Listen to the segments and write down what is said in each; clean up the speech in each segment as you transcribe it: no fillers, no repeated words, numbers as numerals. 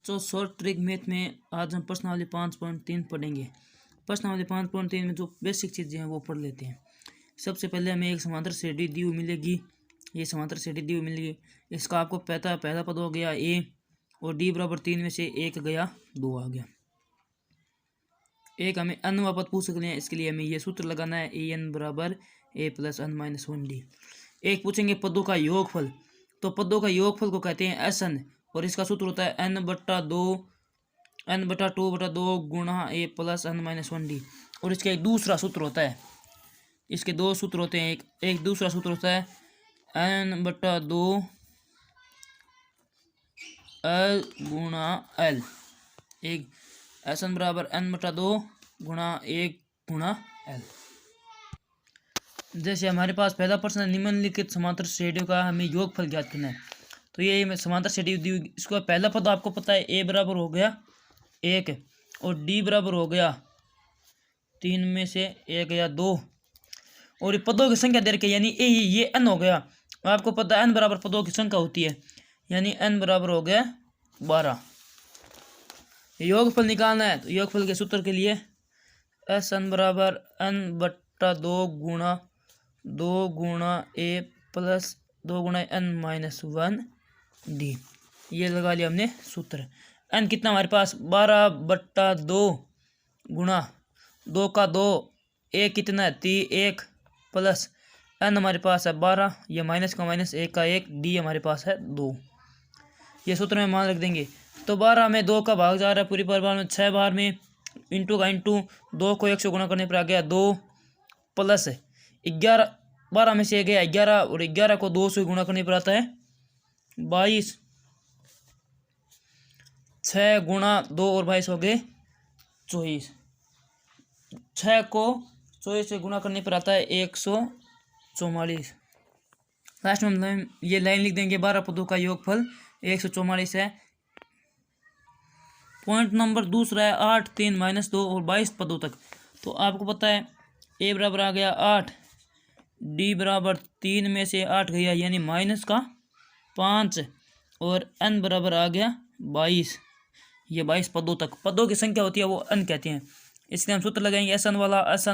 तो short trick math में आज हम प्रश्नावली 5.3 पढ़ेंगे। प्रश्नावली 5.3 में जो बेसिक चीज़ें हैं वो पढ़ लेते हैं। सबसे पहले हमें एक समांतर श्रेणी दी हुई मिलेगी। ये समांतर श्रेणी दी हुई मिलेगी। इसका आपको पहला पद हो गया ए और डी बराबर 3 में से 1 गया 2 आ गया। एक हमें n पद पूछ सकते हैं, इसके लिए हमें ये सूत्र लगाना है ए एन बराबर ए प्लस एन माइनस 1 डी। एक पूछेंगे पदों का योगफल, तो पदों का योगफल को कहते हैं एस एन और इसका सूत्र होता है n/2 गुणा A plus N minus 1 D. और इसका एक दूसरा सूत्र होता है, इसके दो सूत्र होते हैं। एक दूसरा सूत्र होता है n/2 एल गुणा एल। एक एस एन बराबर n/2 गुणा 1 गुणा एल। जैसे हमारे पास पहला प्रश्न है, निम्नलिखित समांतर श्रेणियों का हमें योगफल ज्ञात करना है। तो ये समांतर श्रेणी दी हुई, इसको पहला पद आपको पता है ए बराबर हो गया 1 और डी बराबर हो गया 3 में से 1 या 2 और ये पदों की संख्या दे रखी है, यानी ये n हो गया। आपको पता है n बराबर पदों की संख्या होती है, यानी n बराबर हो गया 12। योगफल निकालना है तो योगफल के सूत्र के लिए एस एन बराबर n/2 गुणा ए प्लस 2 गुणा एन माइनस 1 डी। ये लगा लिया हमने सूत्र। n कितना हमारे पास 12/2 गुणा 2 का 2, ए कितना है 1 प्लस n हमारे पास है 12, ये माइनस का माइनस 1 का 1, डी हमारे पास है 2। ये सूत्र में मान रख देंगे। तो 12 में 2 का भाग जा रहा है पूरी परिवार में, 6 बार में इंटू का इंटू 2 को 1 से गुणा करने पर आ गया 2 प्लस 11, 12 में से गया 11 और 11 को 2 से गुणा करने पर आता है 22। 6 गुणा 2 और 22 हो गए 24। 6 को 24 से गुणा करने पर आता है 144। लास्ट में हम ये लाइन लिख देंगे, 12 पदों का योगफल 144 है। पॉइंट नंबर दूसरा है 8, 3, -2 और 22 पदों तक। तो आपको पता है ए बराबर आ गया 8, डी बराबर 3 में से 8 गया यानी माइनस का 5 और एन बराबर आ गया 22। ये 22 पदों तक पदों की संख्या होती है वो एन कहते हैं। इसलिए हम सूत्र लगाएंगे एस एन वाला, एस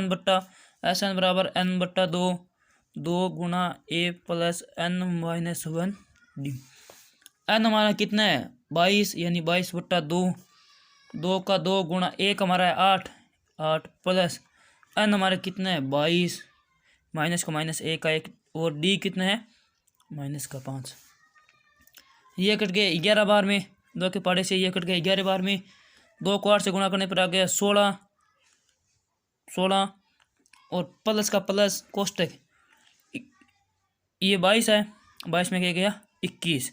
एन बराबर n/2 गुणा A plus N minus 1 D. N हमारा कितना है 22 यानी 22/2, 2 का 2 गुणा 1 हमारा है 8 प्लस एन हमारा कितना है 22, माइनस का माइनस 1 का 1 और डी कितना है माइनस का 5। ये कट गए 11 बार में, 2 के पाड़े से ये कट गए 11 बार में। 2 को 8 से गुणा करने पर आ गया 16 और प्लस का प्लस कोष्टक, ये 22 है, 22 में क्या गया 21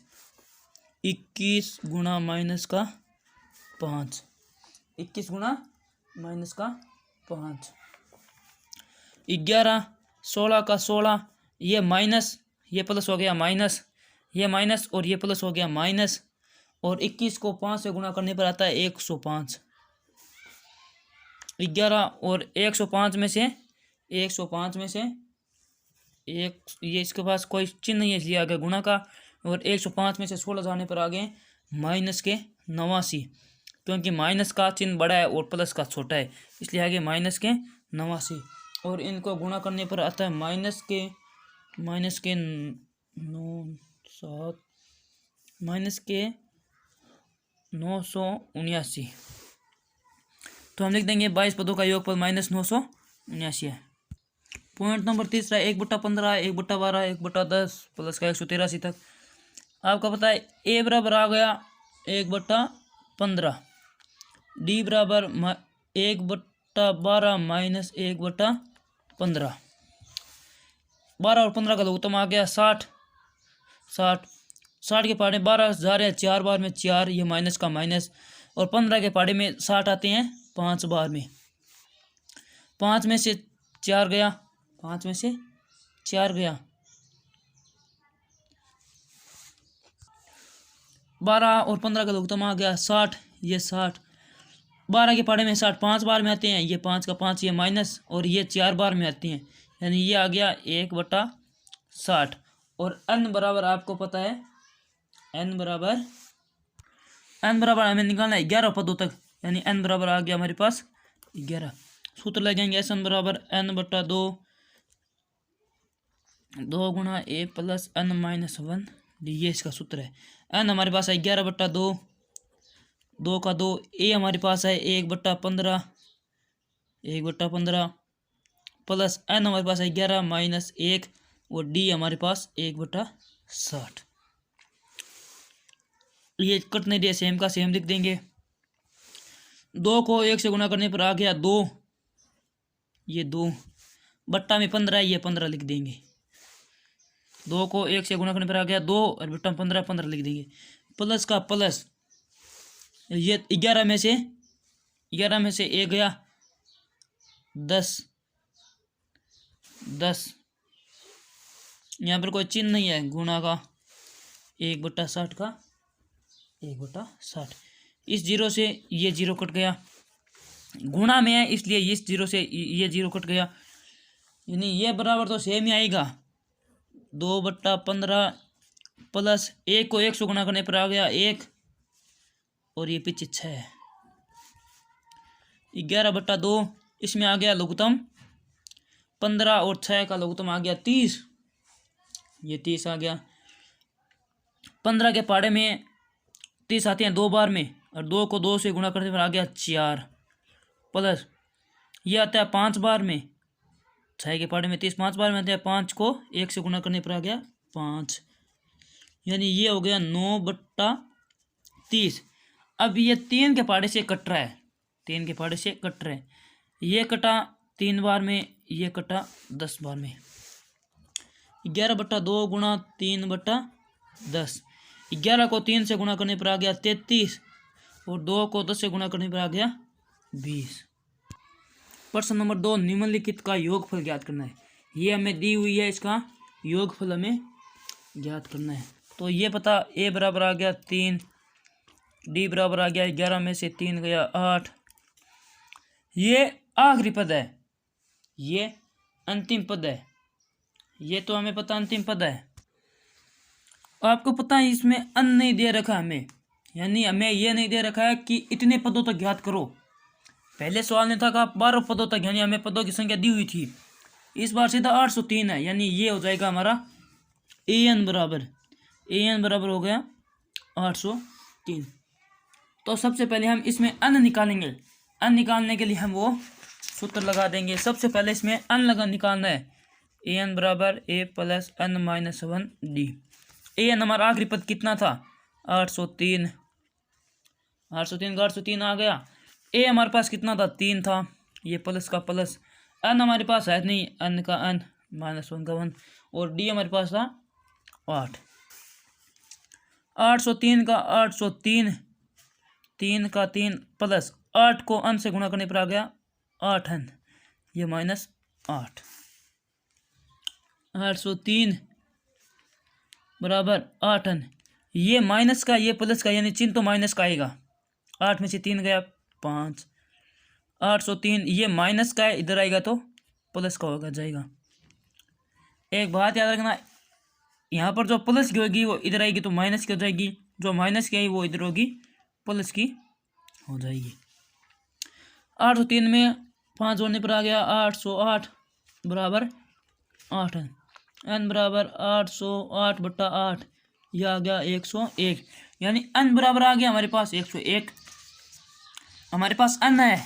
गुणा माइनस का 5, 21 गुणा माइनस का 5। 11, 16 का 16, ये माइनस ये प्लस हो गया माइनस, ये माइनस और ये प्लस हो गया माइनस और 21 को 5 से गुणा करने पर आता है 105। 11 और 105 में से एक, ये इसके पास कोई चिन्ह नहीं है इसलिए आ गया गुणा का, और 105 में से 16 जाने पर आ गए माइनस के 89, क्योंकि माइनस का चिन्ह बड़ा है और प्लस का छोटा है इसलिए आगे माइनस के 89। और इनको गुणा करने पर आता है माइनस के 979। तो हम लिख देंगे 22 पदों का योगफल -979 है। पॉइंट नंबर तीसरा 1/15, 1/12, 1/10 प्लस का 183 तक। आपका पता है ए बराबर आ गया 1/15, डी बराबर 1/12 माइनस 1/15। 12 और 15 का लघुत्तम आ गया 60 के पहाड़े 12 जा रहे हैं 4 बार में 4, ये माइनस का माइनस, और 15 के पहाड़े में 60 आते हैं 5 बार में। 5 में से 4 गया, 12 और 15 का लघुत्तम आ गया 60, ये 60। 12 के पहाड़े में 60 5 बार में आते हैं, ये 5 का 5, ये माइनस और ये 4 बार में आते हैं, यानी ये आ गया 1/60। और n बराबर आपको पता है n बराबर n बराबर हमें निकालना है 11 पदों तक, यानी n बराबर आ गया हमारे पास 11। सूत्र लगेंगे Sn बराबर n/2 2 गुणा a plus n minus 1 D, ये इसका सूत्र है। n हमारे पास है 11/2, 2 का 2, a हमारे पास है 1/15 प्लस n हमारे पास है 11 माइनस 1 और d हमारे पास 1/60। ये कट नहीं दिया, सेम का सेम लिख देंगे। 2 को 1 से गुणा करने पर आ गया 2, ये 2 बट्टा में 15 है, ये 15 लिख देंगे। 2 को 1 से गुणा करने पर आ गया 2 और बट्टा 15 15 लिख देंगे। प्लस का प्लस, ये 11 में से एक गया 10 10, यहाँ पर कोई चिन्ह नहीं है गुणा का, 1/60 का 1/60। इस जीरो से ये जीरो कट गया, गुणा में है इसलिए इस जीरो से ये जीरो कट गया, यानी ये बराबर तो सेम ही आएगा। 2/15 प्लस 1 को 1 से गुणा करने पर आ गया 1 और ये पीछे 6, 11/2 इसमें आ गया लघुत्तम 15 और 6 का लघुत्तम आ गया 30, ये 30 आ गया। 15 के पहाड़े में 30 आते हैं 2 बार में, और 2 को 2 से गुणा करने पर आ गया 4 प्लस ये आता है 5 बार में, 6 के पहाड़े में 30 5 बार में आता है, 5 को 1 से गुणा करने पर आ गया 5, यानी ये हो गया 9/30। अब ये 3 के पहाड़े से कट रहा है, 3 के पहाड़े से कट रहा है, ये कटा 3 बार में, ये कटा 10 बार में। 11/2 गुणा 3/10, 11 को 3 से गुणा करने पर आ गया 33 और 2 को 10 से गुणा करने पर आ गया 20। प्रश्न नंबर 2, निम्नलिखित का योगफल ज्ञात करना है। ये हमें दी हुई है, इसका योगफल हमें ज्ञात करना है। तो ये पता, a बराबर आ गया 3, d बराबर आ गया 11 में से 3 गया 8, ये आखिरी पद है, ये अंतिम पद है, ये तो हमें पता अंतिम पद है। आपको पता है इसमें अन नहीं दे रखा हमें, यानी हमें ये नहीं दे रखा है कि इतने पदों तक ज्ञात करो। पहले सवाल ने था कि 12 पदों तक, यानी हमें पदों की संख्या दी हुई थी। इस बार सीधा 803 है, यानी ये हो जाएगा हमारा an बराबर हो गया 803। तो सबसे पहले हम इसमें अन निकालेंगे। अन निकालने के लिए हम वो सूत्र लगा देंगे। सबसे पहले इसमें अन निकालना है। an बराबर a plus n minus 1 d। an हमारा आखिरी पद कितना था? 803। 803 का 803 आ गया। a हमारे पास कितना था? 3 था। ये प्लस का प्लस। n हमारे पास है नहीं, n का n माइनस 1 का 1। और d हमारे पास था 8। 803 का 803, 3 का 3 प्लस 8 को n से गुणा करने पर आ गया 8n, ये माइनस 8। 803 बराबर 8n, ये माइनस का ये प्लस का, यानी चिन्ह तो माइनस का आएगा। 8 में से 3 गया 5। 803 ये माइनस का है, इधर आएगा तो प्लस का होगा जाएगा। एक बात याद रखना, यहाँ पर जो प्लस की होगी वो इधर आएगी तो माइनस की हो जाएगी, जो माइनस की आई वो इधर होगी प्लस की हो जाएगी। 803 में 5 जोड़ने पर आ गया 808 बराबर 8n। n बराबर 808 बट्टा 8, यह आ गया 101, यानी n बराबर आ गया हमारे पास 101। हमारे पास n है,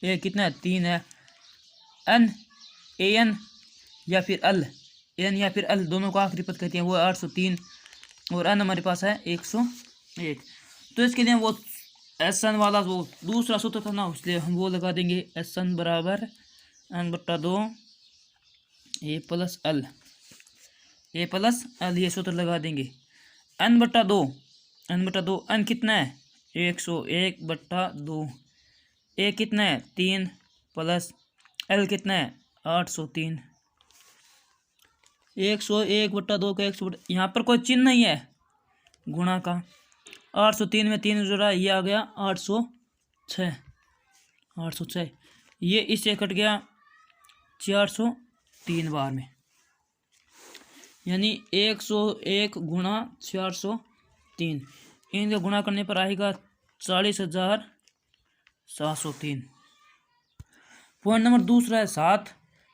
a कितना है? 3 है। n an या फिर l, n या फिर l दोनों को आखिरी पद कहते हैं, वो 803 और n हमारे पास है 101। तो इसके लिए वो Sn वाला वो दूसरा सूत्र था ना, इसलिए हम वो लगा देंगे। Sn बराबर n बट्टा 2 a प्लस l, ये सूत्र लगा देंगे। n बट्टा 2, n कितना है? 101 बट्टा 2। a कितना है? 3 प्लस l कितना है? 803। 101 बट्टा 2 का 100, यहाँ पर कोई चिन्ह नहीं है गुणा का। 803 में 3 जोड़ा, ये आ गया 806। ये इससे कट गया 403 बार में, यानी 101 गुणा 403। इनका गुणा करने पर आएगा 40,703। पॉइंट नंबर दूसरा है 7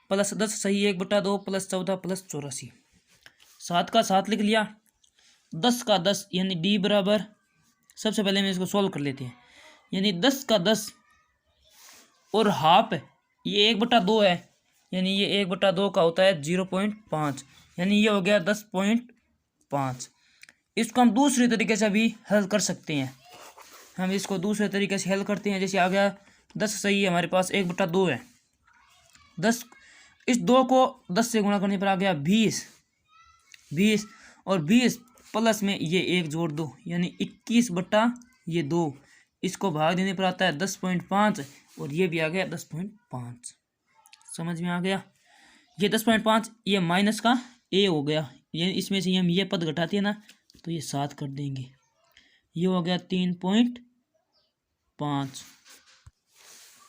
प्लस 10 सही 1/2 प्लस 14 प्लस 84। 7 का 7 लिख लिया, 10 का 10 यानी डी बराबर, सबसे पहले हम इसको सोल्व कर लेते हैं। यानी 10 का 10 और हाफ ये 1/2 है, यानी ये 1/2 का होता है 0.5, यानी ये हो गया 10.5। इसको हम दूसरे तरीके से भी हल कर सकते हैं। हम इसको दूसरे तरीके से हल करते हैं। जैसे आ गया 10 सही है हमारे पास 1/2 है, 10 इस 2 को 10 से गुणा करने पर आ गया 20 और 20 प्लस में ये 1 जोड़ दो यानी 21/2। इसको भाग देने पर आता है 10.5 और ये भी आ गया 10.5। समझ में आ गया। ये 10.5 ये माइनस का ए हो गया, ये इसमें से हम ये पद घटाते हैं ना तो ये 7 कर देंगे, ये हो गया 3.5।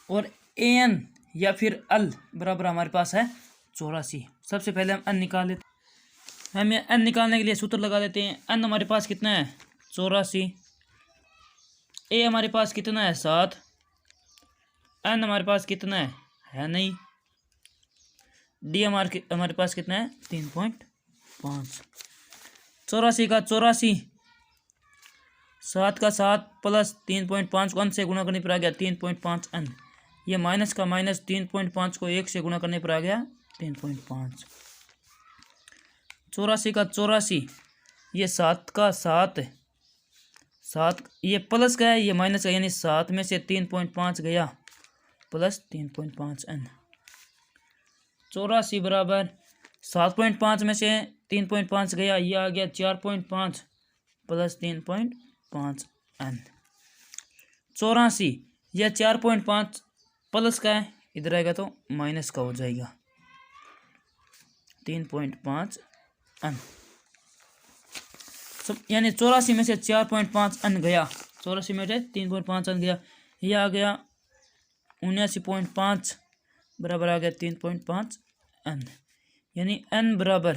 और एन या फिर अल बराबर हमारे पास है 84। सबसे पहले हम एन निकाल लेते हैं। हम एन निकालने के लिए सूत्र लगा देते हैं। एन हमारे पास कितना है 84, ए हमारे पास कितना है 7, एन हमारे पास कितना है नहीं, डी हमारे पास कितना है 3.5। 84 का 84, 7 का 7 प्लस 3.5 को 1 से गुणा करने पर आ गया 3.5 एन, ये माइनस का माइनस 3.5 को 1 से गुणा करने पर आ गया 3.5। 84 का 84, ये 7 का 7 ये प्लस का है ये माइनस का, यानी 7 में से 3.5 गया प्लस 3.5 एन। 84 बराबर 7.5 में से 3.5 गया, ये आ गया 4.5 प्लस 3.5 एन। 84 यह 4.5 प्लस का है, इधर आएगा तो माइनस का हो जाएगा 3.5 एन। यानी 84 में से 4.5 एन गया, 84 में से 3.5 एन गया, यह आ गया 79.5 बराबर आ गया 3.5 एन। यानी एन बराबर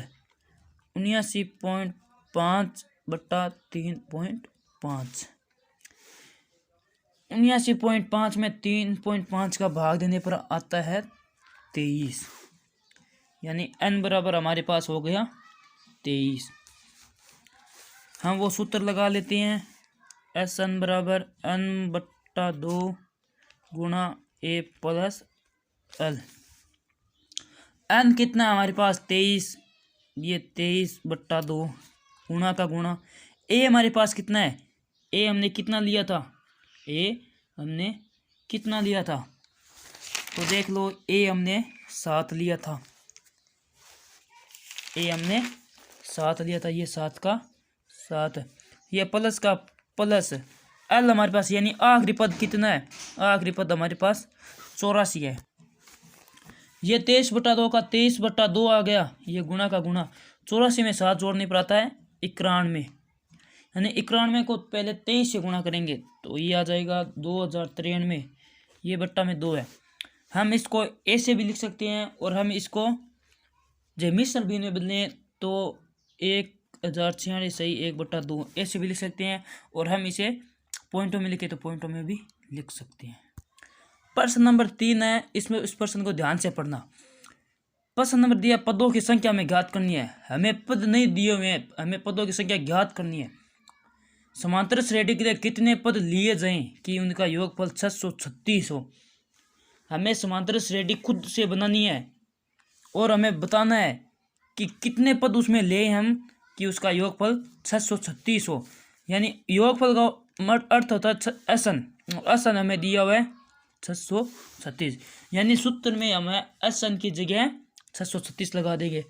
79.5 बट्टा 3.5। 79.5 में 3.5 का भाग देने पर आता है 23, यानी एन बराबर हमारे पास हो गया 23। हम वो सूत्र लगा लेते हैं, एस एन बराबर n/2 गुणा ए प्लस एल। एन कितना है हमारे पास 23, ये 23/2 गुणा का गुणा। ए हमारे पास कितना है, ए हमने कितना लिया था, तो देख लो ए हमने 7 लिया था, ये 7 का 7, ये प्लस का प्लस एल हमारे पास, यानी आखिरी पद कितना है, आखिरी पद हमारे पास 84 है। ये 23/2 का 23/2 आ गया, ये गुणा का गुणा। 84 में 7 जोड़ने पर आता है 91, यानी 91 को पहले 23 से गुणा करेंगे तो ये आ जाएगा 2093, ये बट्टा में 2 है। हम इसको ऐसे भी लिख सकते हैं और हम इसको जब मिश्रण भिन्न में बदलें तो 1046 सही 1/2 ऐसे भी लिख सकते हैं, और हम इसे पॉइंटों में लिखे तो पॉइंटों में भी लिख सकते हैं। प्रश्न नंबर 3 है, इसमें इस प्रश्न को ध्यान से पढ़ना। प्रश्न नंबर दिया पदों की संख्या में ज्ञात करनी है। हमें पद नहीं दिए हुए हैं, हमें पदों की संख्या ज्ञात करनी है। समांतर श्रेणी के लिए कितने पद लिए जाएं कि उनका योगफल 636 हो। हमें समांतर श्रेणी खुद से बनानी है और हमें बताना है कि कितने पद उसमें ले हम कि उसका योगफल 636 हो। यानी योगफल का अर्थ होता है एसन हमें दिया हुआ है 636, यानी सूत्र में हमें एसन की जगह 636 लगा देंगे।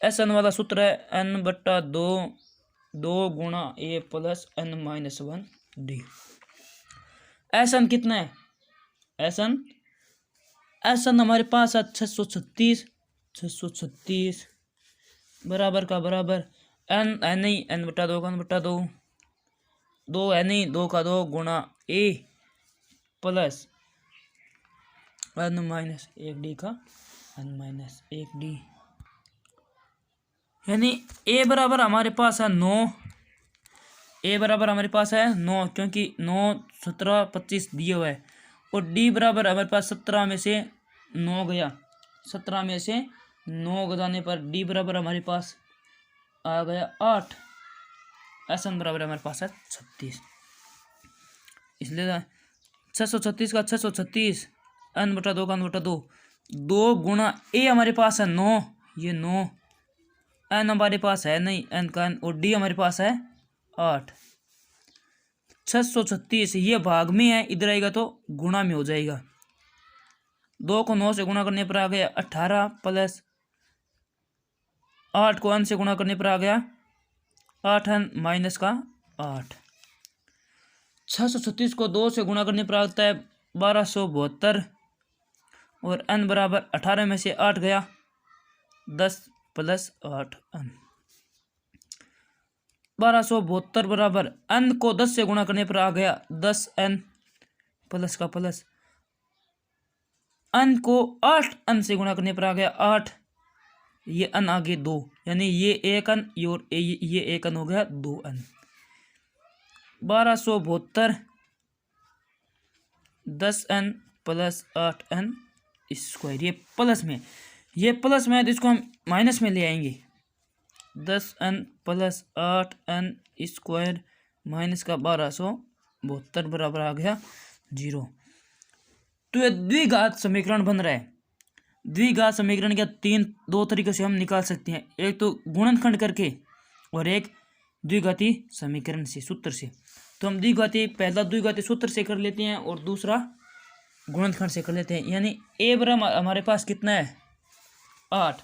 एसन वाला सूत्र है n/2 गुणा ए प्लस n-1 डी। एसन कितना है, एसन हमारे पास है 636 बराबर का बराबर n है नहीं, n/2 का n/2, 2 है नहीं, 2 का 2 गुणा ए प्लस n-1 डी का n-1 डी। यानी ए बराबर हमारे पास है 9, ए बराबर हमारे पास है 9, क्योंकि 9 17 25 दिए हुए है। और डी बराबर हमारे पास 17 में से 9 गया, 17 में से 9 जाने पर डी बराबर हमारे पास आ गया 8। एस एन बराबर हमारे पास है 36। इसलिए 636 का 636 n बटा 2 का n बटा 2, 2 गुणा ए हमारे पास है 9, ये 9, n हमारे पास है नहीं, n का n, और डी हमारे पास है 8। 636 ये भाग में है, इधर आएगा तो गुणा में हो जाएगा। 2 को 9 से गुणा करने पर आ गया 18 प्लस 8 को n से गुणा करने पर आ गया 8n माइनस का 8। 636 को 2 से गुणा करने पर आता है 1272, और n बराबर 18 में से 8 गया 10 प्लस 8n। 1272 बराबर n को 10 से गुणा करने पर आ गया 10n प्लस का प्लस, n को 8n से गुणा करने पर आ गया 8, ये n आगे 2, यानी ये 1n और ये 1n हो गया 2n। 1272 10n plus 8n square, ये प्लस में, ये प्लस में है तो इसको हम माइनस में ले आएंगे। 10n plus 8n square minus का 1272 बराबर आ गया 0। तो ये द्विघात समीकरण बन रहा है। द्विघात समीकरण के दो तरीके से हम निकाल सकते हैं, एक तो गुणनखंड करके और एक द्विघाती समीकरण से, सूत्र से। तो हम पहला द्विघाती सूत्र से कर लेते हैं और दूसरा गुणनखंड से कर लेते हैं। यानी ए बराबर हमारे पास कितना है 8,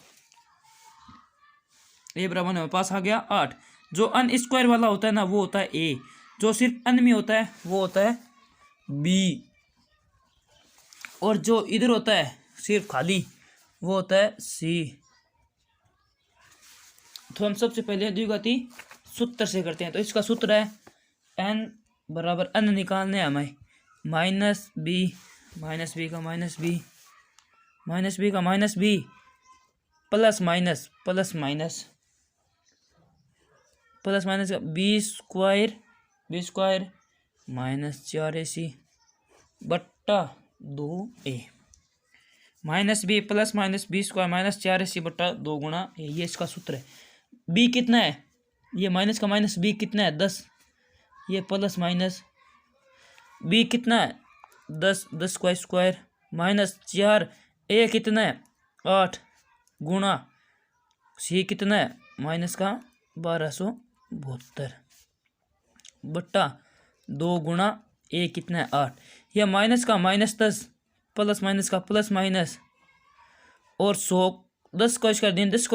ए बराबर हमारे पास आ गया 8। जो n स्क्वायर वाला होता है ना वो होता है ए, जो सिर्फ n में होता है वो होता है बी, और जो इधर होता है सिर्फ खाली वो होता है सी। तो हम सबसे पहले द्विघाती सूत्र से करते हैं। तो इसका सूत्र है n बराबर n निकालने हमें माइनस बी का माइनस बी का माइनस बी प्लस माइनस का बी स्क्वायर माइनस 4ac बट्टा 2a, minus B plus minus B square minus 4ac बट्टा 2 गुणा a, ये इसका सूत्र है। b कितना है, ये माइनस का माइनस b कितना है 10, ये प्लस माइनस b कितना है 10 का स्क्वायर माइनस 4, a कितना है 8 गुणा c कितना है माइनस का 1272 बट्टा 2 गुणा a कितना है 8, यह माइनस का माइनस 10 प्लस माइनस का प्लस माइनस, और 100 10 को इसका दिन 10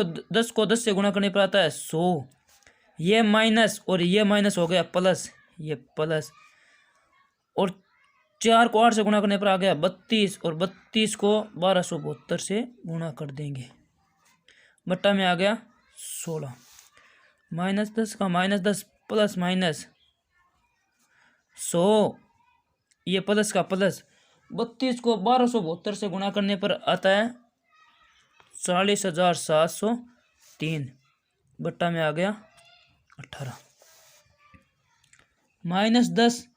को 10 से गुणा करने पर आता है 100, ये माइनस और ये माइनस हो गया प्लस, ये प्लस, और 4 को 8 से गुणा करने पर आ गया 32, और 32 को 1272 से गुणा कर देंगे, बट्टा में आ गया 16, माइनस 10 का माइनस 10 प्लस माइनस 100, ये प्लस का प्लस, 32 को 1272 से गुणा करने पर आता है 40,703, बट्टा में आ गया 18, माइनस 10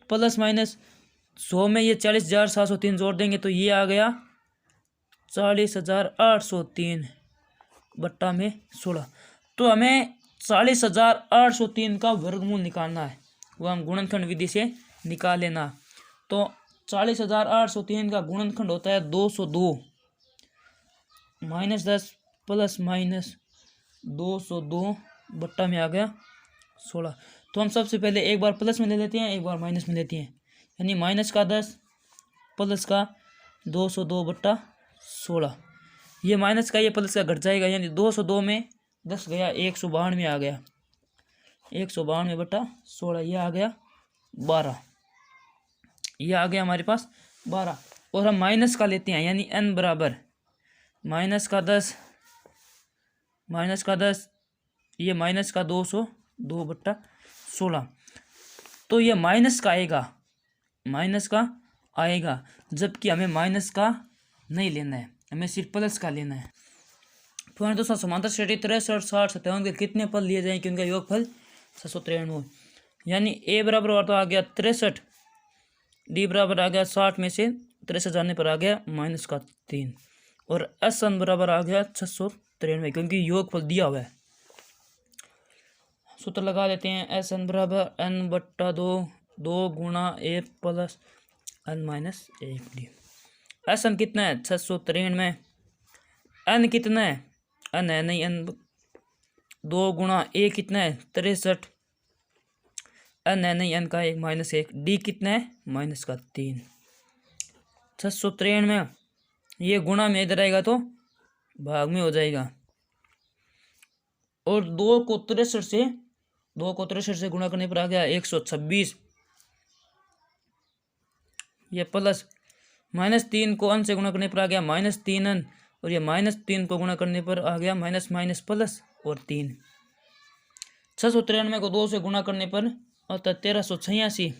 प्लस माइनस 100 में ये 40,703 जोड़ देंगे तो ये आ गया 40,803 बट्टा में 16। तो हमें 40,803 का वर्गमूल निकालना है, वो हम गुणनखंड विधि से निकाल लेना। तो 40,803 का गुणनखंड होता है 202, माइनस 10 प्लस माइनस 202 बट्टा में आ गया 16। तो हम सबसे पहले एक बार प्लस में ले लेते हैं, एक बार माइनस में लेते हैं, यानी माइनस का 10 प्लस का 202 बट्टा 16, ये माइनस का ये प्लस का घट जाएगा, यानी 202 में 10 गया 192 आ गया, 192 बट्टा 16, ये आ गया 12, ये आ गया हमारे पास 12। और हम माइनस का लेते हैं, यानी n बराबर माइनस का 10 ये माइनस का 202 बट्टा 16। तो ये माइनस का आएगा, जबकि हमें माइनस का नहीं लेना है, हमें सिर्फ प्लस का लेना है। फिर दोस्तों समांतर श्रेणी 63, 60, 57 के कितने पद लिए जाएंगे, उनका योगफल 693। यानी ए बराबर तो आ गया 63, डी बराबर आ गया 60 में से 63 जाने पर आ गया -3, और एस एन बराबर आ गया 693, क्योंकि योगफल दिया हुआ है। सूत्र लगा लेते हैं। एस एन बराबर n बट्टा 2 गुणा A plus n minus 1 D. S N कितना है 693, एन कितना है एन है नहीं, एन 2 गुणा ए कितना है 63, एन है नहीं, एन का 1 -1, डी कितना है -3। 693 ये गुणा में इधर आएगा तो भाग में हो जाएगा, और 2 को 63 से गुणा करने पर आ गया 126, ये प्लस -3 को n से गुणा करने पर आ गया -3n, और ये -3 को गुणा करने पर आ गया माइनस प्लस और 3। 693 को 2 से गुणा करने पर आता 1386,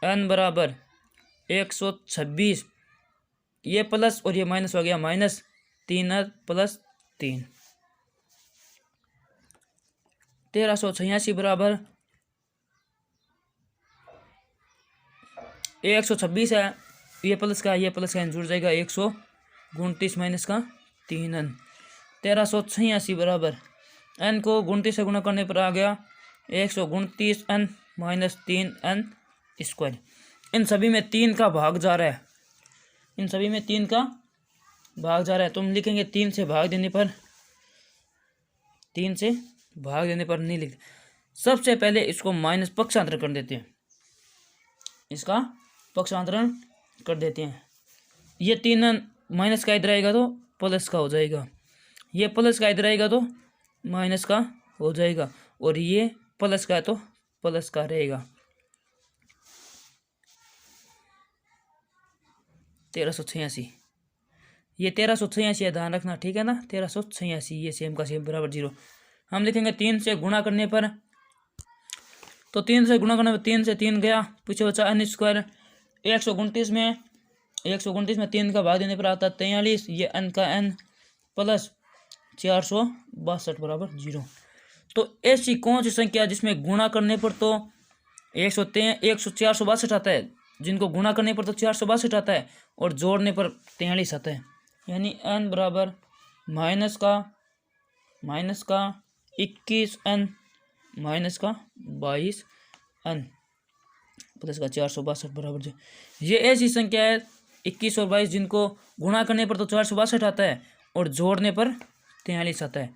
n बराबर 126, ये प्लस और ये माइनस हो गया -3 प्लस 3। 1386 बराबर 126 है, ये प्लस का जुड़ जाएगा 129 माइनस का 3n। 1386 बराबर n को 29 से गुणा करने पर आ गया 129n माइनस 3n स्क्वायर। इन सभी में 3 का भाग जा रहा है, तुम लिखेंगे 3 से भाग देने पर नहीं लिख। सबसे पहले इसको माइनस पक्षांतरण कर देते हैं, इसका पक्षांतरण कर देते हैं। ये 3 माइनस का इधर आएगा तो प्लस का हो जाएगा, ये प्लस का इधर आएगा तो माइनस का हो जाएगा, और ये प्लस का है तो प्लस का रहेगा। 1386, ये 1386 है, ध्यान रखना, ठीक है ना। 1386 ये सेम का सेम बराबर 0। हम लिखेंगे 3 से गुणा करने पर, तो 3 से गुणा करने पर 3 से 3 गया, पीछे बचा n स्क्वायर। 129 में 3 का भाग देने पर आता है 43, ये n का n प्लस 462 बराबर 0। तो ऐसी कौन सी संख्या जिसमें गुणा करने पर तो 462 आता है, जिनको गुणा करने पर तो 462 आता है और जोड़ने पर 43 आता है। यानी n बराबर माइनस का 21n माइनस का 22n प्लस का 462 बराबर 0। ये ऐसी संख्या है 21 और 22 जिनको गुणा करने पर तो 462 आता है और जोड़ने पर 43 आता है।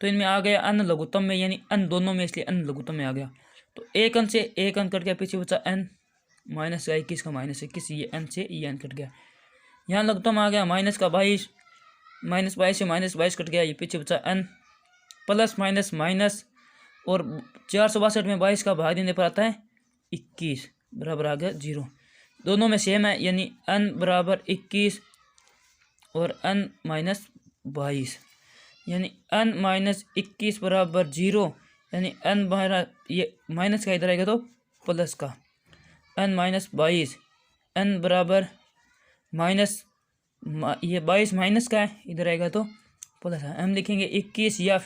तो इनमें आ गया n लघुत्तम में, यानी n दोनों में, इसलिए n लघुत्तम में आ गया। तो एक n से एक n कट गया, पीछे बचा n माइनस का 21 का -21, ये n से ये n कट गया। यहाँ लघुत्तम आ गया माइनस का 22, -22 से -22 कट गया, ये पीछे बचा n प्लस माइनस, और 462 में 22 का भाग देने पर आता है 21 बराबर आ गया 0। दोनों में सेम है, यानी n बराबर 21 और n माइनस 22, यानी n माइनस 21 बराबर 0, यानी n बाहर, ये माइनस का इधर आएगा तो प्लस का, n माइनस 22, n बराबर माइनस, ये 22 माइनस का है, इधर आएगा तो प्लस है। हम लिखेंगे 21 या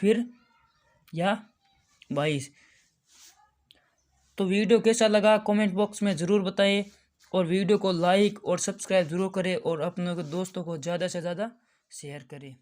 22। तो वीडियो कैसा लगा कमेंट बॉक्स में ज़रूर बताइए, और वीडियो को लाइक और सब्सक्राइब ज़रूर करें, और अपने दोस्तों को ज़्यादा से ज़्यादा शेयर करें।